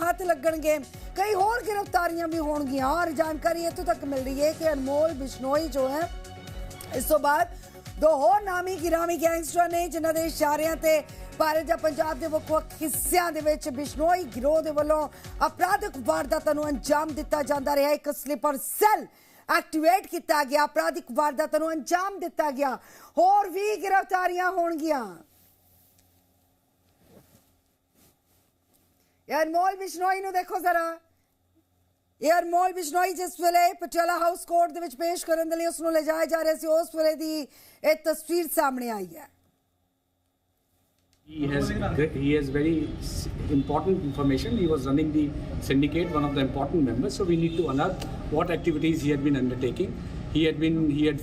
हथ लगणगे। कई होर गिरफ्तारियां भी होणगियां और जानकारी इत्थों तक मिल रही है कि अनमोल बिश्नोई जो है इस तो बाद दो होर नामी गिरामी गैंगस्टर ने जिन्हां दे इशारिਆਂ ਤੇ ਭਾਰਤ ਜਾਂ ਪੰਜਾਬ ਦੇ ਵੱਖ-ਵੱਖ ਹਿੱਸਿਆਂ ਦੇ ਵਿੱਚ ਬਿਸ਼ਨੋਈ ਗਿਰੋਹ ਦੇ ਵੱਲੋਂ ਅਪਰਾਧਿਕ ਵਾਰਦਾਤਾਂ ਨੂੰ ਅੰਜਾਮ ਦਿੱਤਾ ਜਾਂਦਾ ਰਿਹਾ। ਇੱਕ ਸਲੀਪਰ ਸੈੱਲ एक्टिवेट किया गया, अपराधिक वारदातों को अंजाम दिता गया। होर भी गिरफ्तारियां होणगियां। अनमोल बिश्नोई नूं देखो जरा, ये अनमोल बिश्नोई जिस वेले पटियाला हाउस कोर्ट दे विच पेश करन दे लई उसनूं ले जाया जा रहा सी, उस वेले दी एक तस्वीर सामने आई है। He has very important information. He was running the syndicate, one of the important members. So we need to unearth what activities he had been undertaking. He had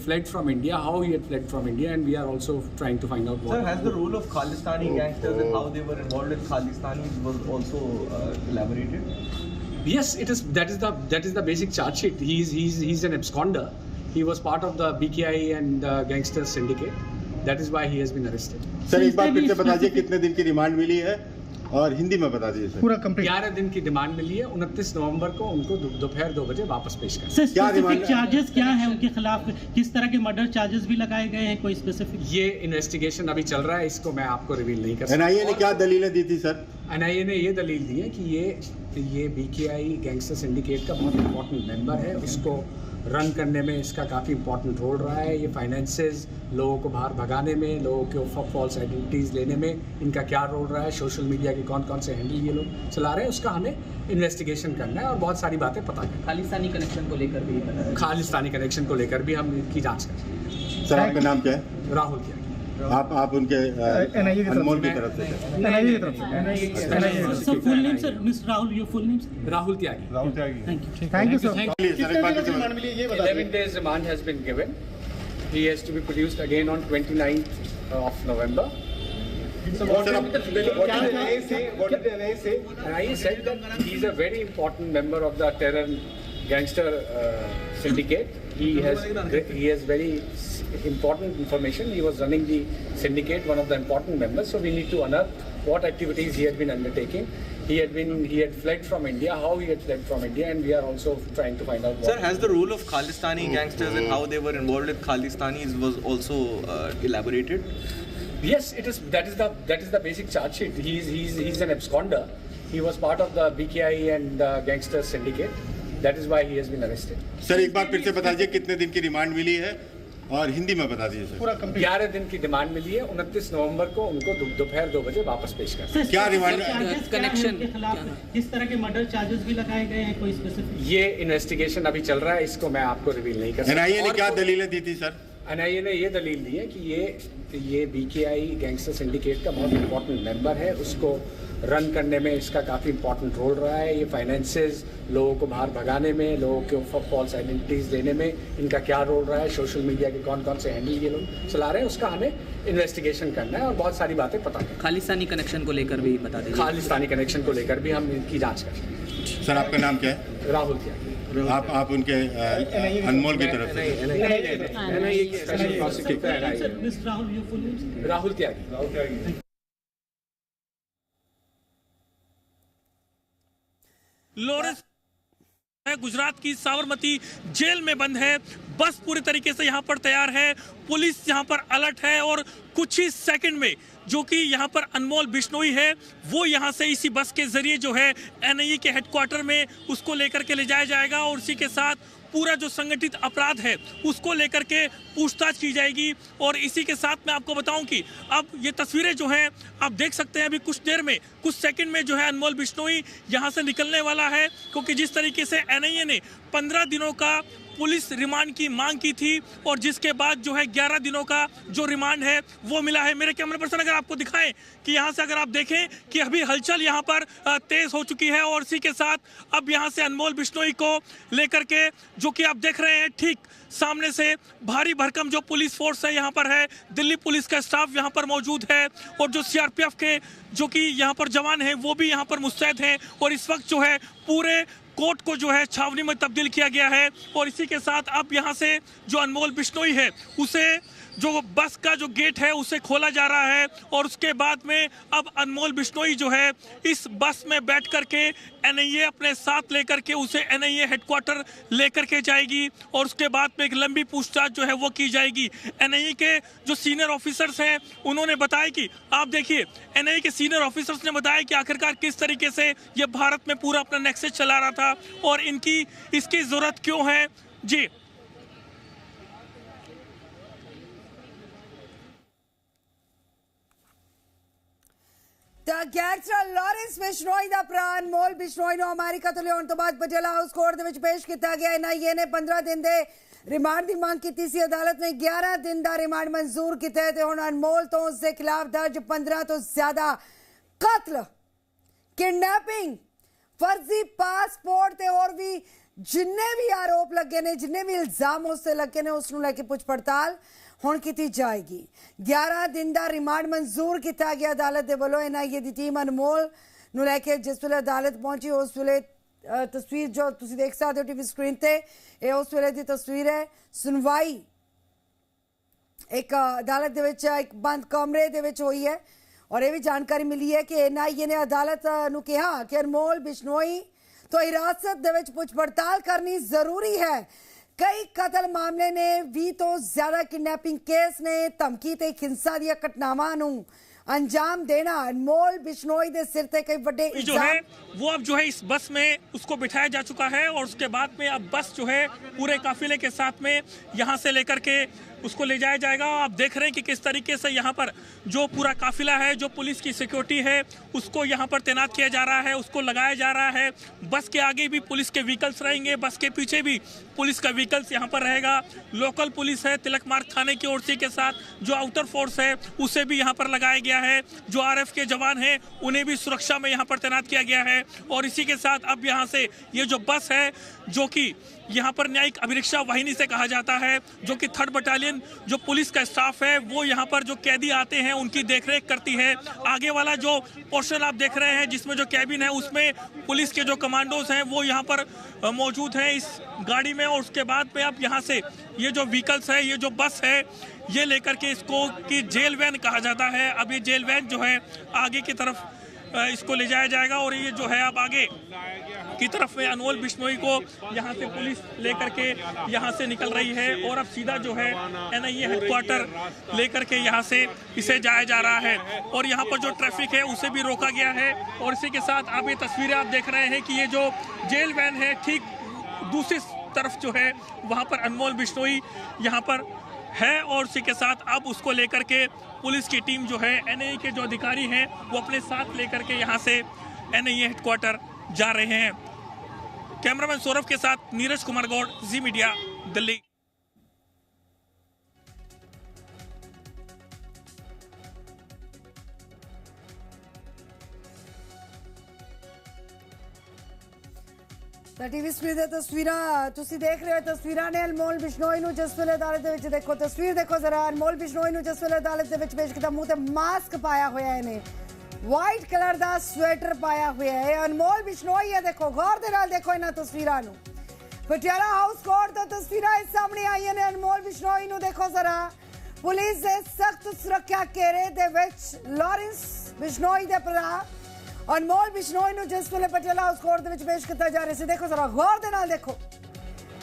fled from India, how he had fled from India, and we are also trying to find out what. Sir, has the role of Khalistani gangsters and how they were involved with Khalistanis was also elaborated? Yes, it is. That is the basic charge sheet. He's an absconder. He was part of the BKI and gangster syndicate. That is why he has been arrested. Sir एक बार फिर से बता दीजिए कितने दिन की remand मिली है और हिंदी में बता दीजिए सर। पूरा कंप्लीट 11 दिन की डिमांड मिली है। 29 नवंबर को उनको दोपहर 2 बजे वापस पेश करें। सर स्पेसिफिक चार्जेस क्या हैं उनके खिलाफ? किस तरह के मर्डर चार्जेस भी लगाए गए हैं? कोई स्पेसिफिक? ये इन्वेस्टिगेशन अभी चल रहा है, इसको मैं आपको रिवील नहीं कर सकता। एनआईए ने क्या दलीलें दी थी सर? एनआईए ने ये दलील दी है कि ये बीकेआई गैंगस्टर सिंडिकेट का बहुत इंपॉर्टेंट मेंबर है, उसको रन करने में इसका काफ़ी इंपॉर्टेंट रोल रहा है। ये फाइनेंसेस लोगों को बाहर भगाने में, लोगों के फॉल्स आइडेंटिटीज़ लेने में इनका क्या रोल रहा है, सोशल मीडिया के कौन कौन से हैंडल ये लोग चला रहे हैं, उसका हमें इन्वेस्टिगेशन करना है और बहुत सारी बातें पता करना है। खालिस्तानी कनेक्शन को लेकर भी खालिस्तानी कनेक्शन को लेकर भी हम इनकी जाँच कर रहे हैं। सर आपका नाम क्या है? राहुल क्या? आप उनके अनमोल की तरफ से sir full name sir mister Rahul, your full name sir? Rahul Tyagi. Thank you sir. 11 days remand has been given. He has to be produced again on 29th of November. So what did they say? And I said that he's a very important member of the terror gangster syndicate. He has very important information. He was running the syndicate, one of the important members. So we need to unearth what activities he had been undertaking. He had fled from India, how he had fled from India, and we are also trying to find out what. Sir, has the role of Khalistani gangsters and how they were involved with Khalistanis was also elaborated? Yes, it is. That is the basic charge sheet. He's an absconder. He was part of the BKI and gangster syndicate. That is why he has been arrested. Sir एक बार फिर से बता दीजिए कितने दिन की remand मिली है और हिंदी में बता दीजिए सर। पूरा कंप्लीट 11 दिन की डिमांड मिली है। 29 नवंबर को उनको दोपहर 2 बजे वापस पेश करें। क्या रिमांड कनेक्शन के खिलाफ किस तरह के मर्डर चार्जेस भी लगाए गए हैं? कोई स्पेसिफिक? ये इन्वेस्टिगेशन अभी चल रहा है, इसको मैं आपको रिवील नहीं कर सकता। एनआईए ने क्या दलीलें दी थी सर? एनआईए ने ये दलील दी है कि ये बीकेआई गैंगस्टर सिंडिकेट का बहुत इंपॉर्टेंट मेंबर है, उसको रन करने में इसका काफ़ी इंपॉर्टेंट रोल रहा है। ये फाइनेंसेस लोगों को बाहर भगाने में, लोगों के फॉल्स आइडेंटिटीज़ लेने में इनका क्या रोल रहा है, सोशल मीडिया के कौन कौन से हैंडल ये लोग चला रहे हैं, उसका हमें इन्वेस्टिगेशन करना है और बहुत सारी बातें पता करना है। खालिस्तानी कनेक्शन को लेकर भी बता दीजिए। खालिस्तानी कनेक्शन को लेकर भी हम इनकी जाँच कर रहे हैं। सर आपका नाम क्या है? राहुल क्या? आप उनके अनमोल की तरफ से special prosecutor mister Rahul, your full name? Rahul Tyagi. Lawrence Gujarat की साबरमती जेल में बंद है। बस पूरी तरीके से यहाँ पर तैयार है, पुलिस यहाँ पर अलर्ट है और कुछ ही सेकंड में जो कि यहाँ पर अनमोल बिश्नोई है वो यहाँ से इसी बस के जरिए जो है एनआईए के हेडक्वार्टर में उसको लेकर के ले जाया जाएगा और उसी के साथ पूरा जो संगठित अपराध है उसको लेकर के पूछताछ की जाएगी। और इसी के साथ मैं आपको बताऊं कि अब ये तस्वीरें जो हैं आप देख सकते हैं, अभी कुछ देर में कुछ सेकंड में जो है अनमोल बिश्नोई यहाँ से निकलने वाला है, क्योंकि जिस तरीके से एनआईए ने 15 दिनों का पुलिस रिमांड की मांग की थी और जिसके बाद जो है 11 दिनों का जो रिमांड है वो मिला है। मेरे कैमरा पर्सन अगर आपको दिखाएं कि यहाँ से अगर आप देखें कि अभी हलचल यहाँ पर तेज हो चुकी है और इसी के साथ अब यहाँ से अनमोल बिश्नोई को लेकर के जो कि आप देख रहे हैं ठीक सामने से भारी भरकम जो पुलिस फोर्स है यहाँ पर है, दिल्ली पुलिस का स्टाफ यहाँ पर मौजूद है और जो सीआरपीएफ के जो कि यहाँ पर जवान हैं वो भी यहाँ पर मुस्तैद हैं और इस वक्त जो है पूरे कोर्ट को जो है छावनी में तब्दील किया गया है। और इसी के साथ अब यहाँ से जो अनमोल बिश्नोई है उसे जो बस का जो गेट है उसे खोला जा रहा है और उसके बाद में अब अनमोल बिश्नोई जो है इस बस में बैठ करके एनआईए अपने साथ लेकर के उसे एनआईए हेडक्वार्टर लेकर के जाएगी और उसके बाद में एक लंबी पूछताछ जो है वो की जाएगी। एनआईए के जो सीनियर ऑफिसर्स हैं उन्होंने बताया कि आप देखिए एनआईए के सीनियर ऑफिसर्स ने बताया कि आखिरकार किस तरीके से ये भारत में पूरा अपना नेक्सस चला रहा था और इसकी जरूरत क्यों है। जी ਗੈਂਗਸਟਰ ਲਾਰੈਂਸ ਬਿਸ਼ਨੋਈ ਦਾ ਭਰਾ ਅਨਮੋਲ ਬਿਸ਼ਨੋਈ ਨੂੰ ਅਮਰੀਕਾ ਤੋਂ ਲਿਆਉਣ ਤੋਂ ਬਾਅਦ ਪਟਿਆਲਾ ਹਾਊਸ ਕੋਰਟ ਦੇ ਵਿੱਚ ਪੇਸ਼ ਕੀਤਾ ਗਿਆ। ਐਨਆਈਏ ਨੇ 15 ਦਿਨ ਦੇ ਰਿਮਾਂਡ ਦੀ ਮੰਗ ਕੀਤੀ ਸੀ। ਅਦਾਲਤ ਨੇ 11 ਦਿਨ ਦਾ ਰਿਮਾਂਡ ਮਨਜ਼ੂਰ ਕੀਤਾ ਤੇ ਹੁਣ ਅਨਮੋਲ ਤੋਂ ਉਸ ਦੇ ਖਿਲਾਫ ਦਰਜ 15 ਤੋਂ ਜ਼ਿਆਦਾ ਕਤਲ, ਕਿਡਨੈਪਿੰਗ, ਫਰਜ਼ੀ ਪਾਸਪੋਰਟ ਤੇ ਹੋਰ ਵੀ ਜਿੰਨੇ ਵੀ ਆਰੋਪ ਲੱਗੇ ਨੇ, ਜਿੰਨੇ ਵੀ ਇਲਜ਼ਾਮ ਉਸ ਤੇ ਲੱਗੇ ਨੇ ਉਸ ਨੂੰ ਲੈ ਕੇ ਪੁੱਛ ਪੜਤਾਲ ਹੁਣ ਕੀਤੀ ਜਾਏਗੀ। 11 ਦਿਨ ਦਾ ਰਿਮਾਂਡ ਮਨਜ਼ੂਰ ਕੀਤਾ ਗਿਆ ਅਦਾਲਤ ਦੇ ਵੱਲੋਂ। ਐਨਆਈਏ ਦੀ ਟੀਮ ਅਨਮੋਲ ਨੂੰ ਲੈ ਕੇ ਜਿਸ ਵੇਲੇ ਅਦਾਲਤ ਪਹੁੰਚੀ ਉਸ ਵੇਲੇ ਤਸਵੀਰ ਜੋ ਤੁਸੀਂ ਦੇਖ ਸਕਦੇ ਹੋ ਟੀਵੀ ਸਕਰੀਨ ਤੇ, ਇਹ ਉਸ ਵੇਲੇ ਦੀ ਤਸਵੀਰ ਹੈ। ਸੁਣਵਾਈ ਇੱਕ ਅਦਾਲਤ ਦੇ ਵਿੱਚ ਇੱਕ ਬੰਦ ਕਮਰੇ ਦੇ ਵਿੱਚ ਹੋਈ ਹੈ ਔਰ ਇਹ ਵੀ ਜਾਣਕਾਰੀ ਮਿਲੀ ਹੈ ਕਿ ਐਨਆਈਏ ਨੇ ਅਦਾਲਤ ਨੂੰ ਕਿਹਾ ਕਿ ਅਨਮੋਲ ਬਿਸ਼ਨੋਈ ਤੋਂ ਹਿਰਾਸਤ ਦੇ ਵਿੱਚ ਪੁੱਛ ਪੜਤਾਲ ਕਰਨੀ ਜ਼ਰੂਰੀ ਹੈ। कई कतल मामले ने 20 तो ज्यादा किडनैपिंग केस ने, धमकी ते हिंसा दी घटनावां नूं अंजाम देना अनमोल बिश्नोई दे सिर ते कई बड़े जो है वो अब जो है इस बस में उसको बिठाया जा चुका है और उसके बाद में अब बस जो है पूरे काफिले के साथ में यहाँ से लेकर के उसको ले जाया जाएगा। आप देख रहे हैं कि किस तरीके से यहाँ पर जो पूरा काफिला है, जो पुलिस की सिक्योरिटी है उसको यहाँ पर तैनात किया जा रहा है, उसको लगाया जा रहा है। बस के आगे भी पुलिस के व्हीकल्स रहेंगे, बस के पीछे भी पुलिस का व्हीकल्स यहाँ पर रहेगा। लोकल पुलिस है तिलक मार्ग थाने की ओर से के साथ जो आउटर फोर्स है उसे भी यहाँ पर लगाया गया है। जो आरएफ के जवान हैं उन्हें भी सुरक्षा में यहाँ पर तैनात किया गया है। और इसी के साथ अब यहाँ से ये जो बस है जो कि यहाँ पर न्यायिक अभिरक्षा वाहिनी से कहा जाता है, जो कि 3rd बटालियन जो पुलिस का स्टाफ है वो यहाँ पर जो कैदी आते हैं उनकी देखरेख करती है। आगे वाला जो पोर्शन आप देख रहे हैं जिसमें जो कैबिन है उसमें पुलिस के जो कमांडोज हैं वो यहाँ पर मौजूद हैं इस गाड़ी में। और उसके बाद में अब यहाँ से ये जो व्हीकल्स है, ये जो बस है, ये लेकर के इसको कि जेल वैन कहा जाता है। अब ये जेल वैन जो है आगे की तरफ इसको ले जाया जाएगा और ये जो है अब आगे की तरफ में अनमोल बिश्नोई को यहाँ से पुलिस लेकर के यहाँ से निकल रही है और अब सीधा जो है एनआईए हेडक्वार्टर लेकर के यहाँ से इसे जाया जा रहा है। और यहाँ पर जो ट्रैफिक है उसे भी रोका गया है। और इसी के साथ अब ये तस्वीरें आप देख रहे हैं कि ये जो जेल वैन है ठीक दूसरी तरफ जो है वहाँ पर अनमोल बिश्नोई यहाँ पर है और उसी के साथ अब उसको लेकर के पुलिस की टीम जो है एनआईए के जो अधिकारी हैं वो अपने साथ लेकर के यहाँ से एनआईए हेडक्वार्टर जा रहे हैं। कैमरामैन सौरभ के साथ नीरज कुमार गौड़, जी मीडिया, दिल्ली। टीवी स्क्रीन ते तस्वीरां तुसी देख रहे हो। तस्वीरां ने अनमोल बिश्नोई नूं जिस वेले अदालत दे विच देखो, तस्वीर देखो जरा। अनमोल बिश्नोई नूं जिस वेले अदालत दे विच पेश कीता, मूंह ते मास्क पाया होया है ने, वाइट कलर दा स्वेटर पाया होया है। अनमोल बिश्नोई है, देखो गौर दे नाल देखो इन्हां तस्वीरां नूं। पटियाला हाउस कोर्ट तो तस्वीरां इस सामने आईयां ने अनमोल बिश्नोई नूं देखो जरा। पुलिस दे सख्त सुरक्षा घेरे दे विच लारेंस बिश्नोई दे भरा अनमोल बिश्नोई नूं जिस वेले पटियाला हाउस कोर्ट दे विच पेश किया जा रहा सी, देखो जरा गौर दे नाल देखो,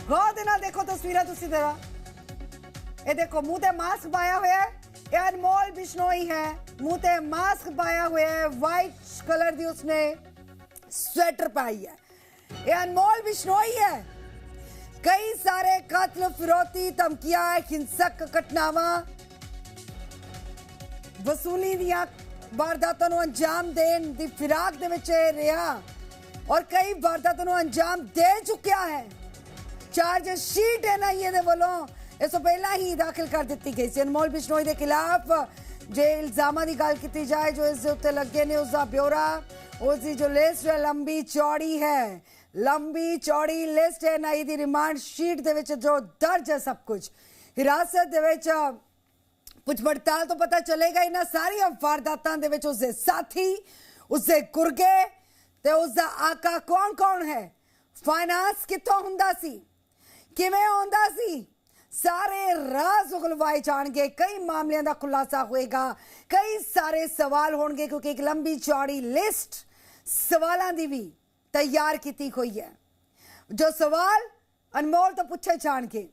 गौर दे नाल देखो तस्वीरां तुसी जरा। ये देखो मुंह ते मास्क पाया हुआ है, ये अनमोल बिश्नोई है, मुंह ते मास्क पाया हुआ है, वाइट कलर दी उसने स्वेटर पाई है, ये अनमोल बिश्नोई है। कई सारे कत्ल, फिरौती, धमकियां, हिंसक घटनावां, वसूली दियां वारदातों नूं अंजाम देण दी फिराक दे विच रिहा और कई वारदातों नूं अंजाम दे चुकिया है। चार्ज शीट एनआईए दे वल्लों इस तो पहला ही दाखिल कर दी गई सी। अनमोल बिश्नोई के खिलाफ जो इल्जामां की गल की जाए, जो इस उत्ते लगे ने उसका ब्यौरा, उसकी जो लिस्ट है लंबी चौड़ी है, लंबी चौड़ी लिस्ट है एनआईए की। रिमांड शीट दे विच जो दर्ज है सब कुछ, हिरासत दे विच कुछ पड़ताल तो पता चलेगा इन्हां सारी वारदातां दे विच उसके साथी, उसके गुरगे ते उसका आका कौन कौन है, ਫਾਈਨਾਂਸ ਕਿੱਥੋਂ ਹੁੰਦਾ ਸੀ, ਕਿਵੇਂ ਹੁੰਦਾ ਸੀ, ਸਾਰੇ ਰਾਜ਼ ਉਗਲਵਾਏ ਜਾਣਗੇ, ਕਈ ਮਾਮਲਿਆਂ ਦਾ ਖੁਲਾਸਾ ਹੋਏਗਾ, ਕਈ ਸਾਰੇ ਸਵਾਲ ਹੋਣਗੇ ਕਿਉਂਕਿ ਇੱਕ ਲੰਬੀ ਚੌੜੀ ਲਿਸਟ ਸਵਾਲਾਂ ਦੀ ਵੀ ਤਿਆਰ ਕੀਤੀ ਹੋਈ ਹੈ। ਜੋ ਸਵਾਲ ਅਨਮੋਲ ਤੋਂ ਪੁੱਛੇ ਜਾਣਗੇ,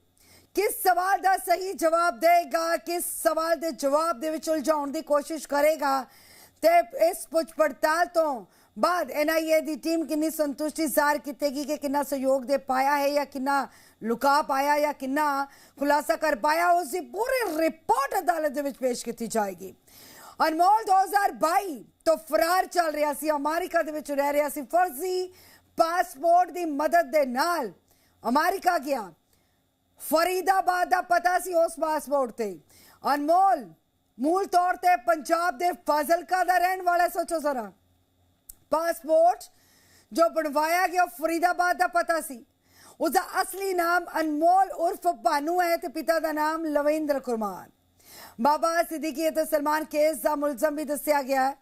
ਕਿਸ ਸਵਾਲ ਦਾ ਸਹੀ ਜਵਾਬ ਦੇਗਾ, ਕਿਸ ਸਵਾਲ ਦੇ ਜਵਾਬ ਦੇ ਵਿੱਚ ਉਲਝਾਉਣ ਦੀ ਕੋਸ਼ਿਸ਼ ਕਰੇਗਾ ਤੇ ਇਸ ਪੁੱਛ ਪੜਤਾਲ ਤੋਂ बाद एनआईए की टीम कितनी संतुष्टि जाहिर कीतेगी कि कितना सहयोग दे पाया है या कितना लुका पाया या कितना खुलासा कर पाया, उसकी पूरी रिपोर्ट अदालत दे विच पेश की जाएगी। अनमोल 2022 तो फरार चल रहा सी, अमेरिका दे विच रह रहा सी, फर्जी पासपोर्ट की मदद दे नाल अमेरिका गया, फरीदाबाद का पता सी उस पासपोर्ट ते। अनमोल मूल तौर पर पंजाब के फाजिलका का रहने वाला, सोचो जरा, पासपोर्ट जो बनवाया गया फरीदाबाद का पता सी, उसका असली नाम अनमोल उर्फ भानू है तो पिता का नाम लविंद्र कुमार। बाबा सिद्दीकी ते सलमान केस का मुलजम भी दसिया गया है।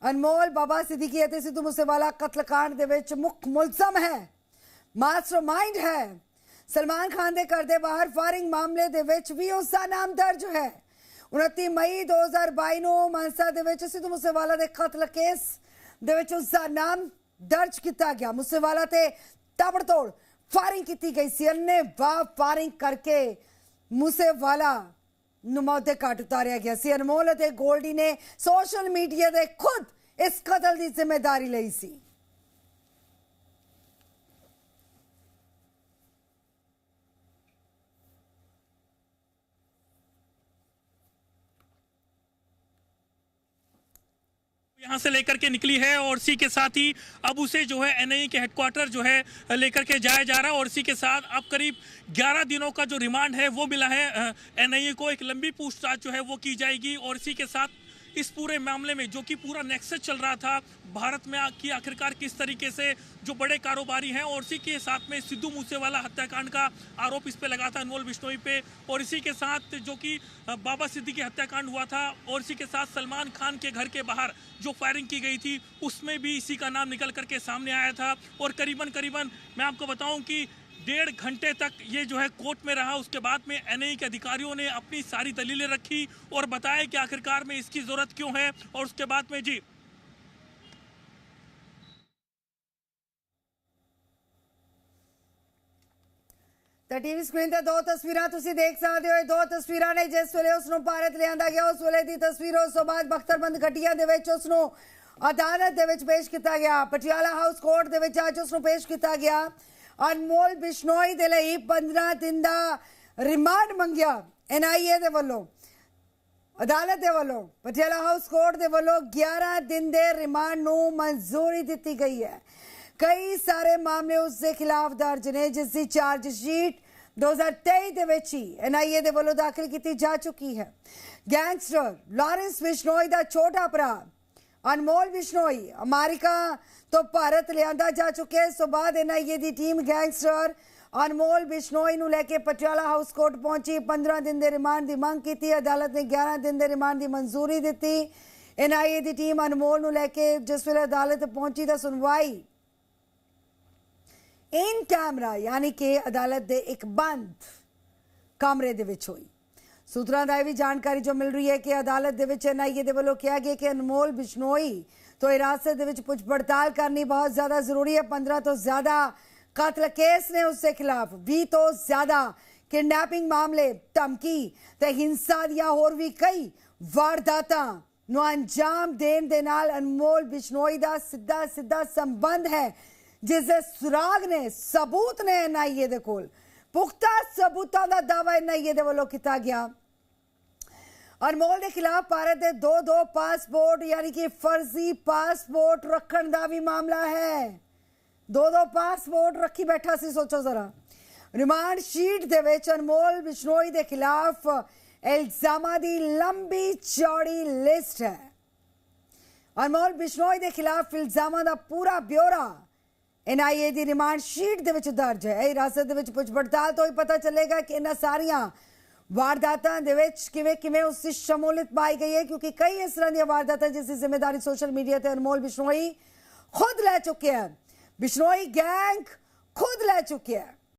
अनमोल बाबा सिद्दीकी ते सिद्धू मूसेवाला कतलकांड दे विच मुख मुलजम है, मास्टरमाइंड है। सलमान खान दे घर दे बाहर फायरिंग मामले दे विच भी उसका नाम दर्ज है। 29 मई 2022 ਨੂੰ ਮਾਨਸਾ ਦੇ ਵਿੱਚ ਸਿੱਧੂ ਮੂਸੇਵਾਲਾ ਦੇ ਕਤਲ ਕੇਸ ਦੇ ਵਿੱਚ ਉਸਦਾ ਨਾਮ ਦਰਜ ਕੀਤਾ ਗਿਆ। ਮੂਸੇਵਾਲਾ ਤੇ ਤਾਬੜਤੋੜ ਫਾਇਰਿੰਗ ਕੀਤੀ ਗਈ ਸੀ, ਅੰਨ੍ਹੇਵਾਹ ਫਾਇਰਿੰਗ ਕਰਕੇ ਮੂਸੇਵਾਲਾ ਨੂੰ ਮੌਤ ਦੇ ਘਾਟ ਉਤਾਰਿਆ ਗਿਆ ਸੀ। ਅਨਮੋਲ ਅਤੇ ਗੋਲਡੀ ਨੇ ਸੋਸ਼ਲ ਮੀਡੀਆ ਤੇ ਖੁਦ ਇਸ ਕਤਲ ਦੀ ਜ਼ਿੰਮੇਵਾਰੀ ਲਈ ਸੀ। यहाँ से लेकर के निकली है और इसी के साथ ही अब उसे जो है एनआईए के हेडक्वार्टर जो है लेकर के जाया जा रहा है और इसी के साथ अब करीब 11 दिनों का जो रिमांड है वो मिला है एनआईए को। एक लंबी पूछताछ जो है वो की जाएगी और इसी के साथ इस पूरे मामले में जो कि पूरा नेक्सस चल रहा था भारत में कि आखिरकार किस तरीके से जो बड़े कारोबारी हैं, और इसी के साथ में सिद्धू मूसेवाला हत्याकांड का आरोप इस पे लगा था अनमोल बिश्नोई पे, और इसी के साथ जो कि बाबा सिद्दीकी हत्याकांड हुआ था और इसी के साथ सलमान खान के घर के बाहर जो फायरिंग की गई थी उसमें भी इसी का नाम निकल करके सामने आया था। और करीबन मैं आपको बताऊं कि 1.5 घंटे तक ये जो है कोर्ट में रहा। उसके बाद में एनआईए के अधिकारियों ने अपनी सारी दलीलें रखी और बताया कि आखिरकार में इसकी जरूरत क्यों है। और उसके बाद में जी टीवी स्क्रीन ते 2 तस्वीरां तुसी देख सकते हो। 2 तस्वीरां ने जिस वेले उसनूं भारत लिआंदा गया उस वेले दी तस्वीर, उस तो बाद बख्तरबंद घटिया दे विच उसनूं अदालत दे विच पेश किया गया। पटियाला हाउस कोर्ट दे विच अज उसनूं पेश किया गया। अनमोल बिश्नोई दे लई 15 दिन दा रिमांड मंगिया एनआईए दे वल्लों, अदालत दे वल्लों पटियाला हाउस कोर्ट दे वल्लों 11 दिन दे रिमांड नूं मंजूरी दी गई है। कई सारे मामले उसके खिलाफ दर्ज ने जिसकी चार्जशीट 2023 दे विच ही एनआईए दे वल्लों दाखिल की जा चुकी है। गैंगस्टर लॉरेंस बिश्नोई दा छोटा भरा अनमोल बिश्नोई अमेरिका तो भारत लिआंदा जा चुके। इस तो बाद एनआईए की टीम गैंगस्टर अनमोल बिश्नोई नूं लेके पटियाला हाउस कोर्ट पहुंची। 15 दिन के रिमांड की मंग की, अदालत ने 11 दिन के रिमांड की मंजूरी दी। एनआईए की टीम अनमोल नूं लेके जिस वेले अदालत पहुंची तो सुनवाई इन कैमरा यानी कि अदालत दे एक बंद कमरे दे विच होई। सूत्रों का भी जानकारी जो मिल रही है कि अदालत दे विच एनआईए दे वल्लों कहा गया कि अनमोल बिश्नोई तो हिरासत दे विच पुछ पड़ताल करनी बहुत ज्यादा जरूरी है। 15 तो ज्यादा कत्ल केस ने उसके खिलाफ, 20 तो ज्यादा किडनैपिंग मामले, धमकी ते हिंसा दिया होर भी कई वारदातां नूं अंजाम देण दे नाल अनमोल बिश्नोई दा सीधा संबंध है, जिसके सुराग ने सबूत ने एनआईए दे कोल पुख्ता सबूतां दा दावा एनआईए दे वल्लों कीता गया। अनमोल के खिलाफ भारत के 2 पासपोर्ट यानी कि फर्जी पासपोर्ट रखने का भी मामला है। 2 पासपोर्ट रखी बैठा सी, सोचो जरा। रिमांड शीट दे विच अनमोल बिश्नोई के खिलाफ इल्जामां दी लंबी चौड़ी लिस्ट है। अनमोल बिश्नोई के खिलाफ इल्जामां दा पूरा ब्यौरा एनआईए की रिमांड शीट दे विच दर्ज है। हिरासत दे विच पुछ पड़ताल तो ही पता चलेगा कि इन्हां सारियां वारदातां दे विच किवें उसकी शमूलियत पाई गई है, क्योंकि कई इस तरह दी वारदातां जिसकी जिम्मेदारी सोशल मीडिया ते अनमोल बिश्नोई खुद ले चुके हैं। बिश्नोई गैंग खुद ले चुके हैं।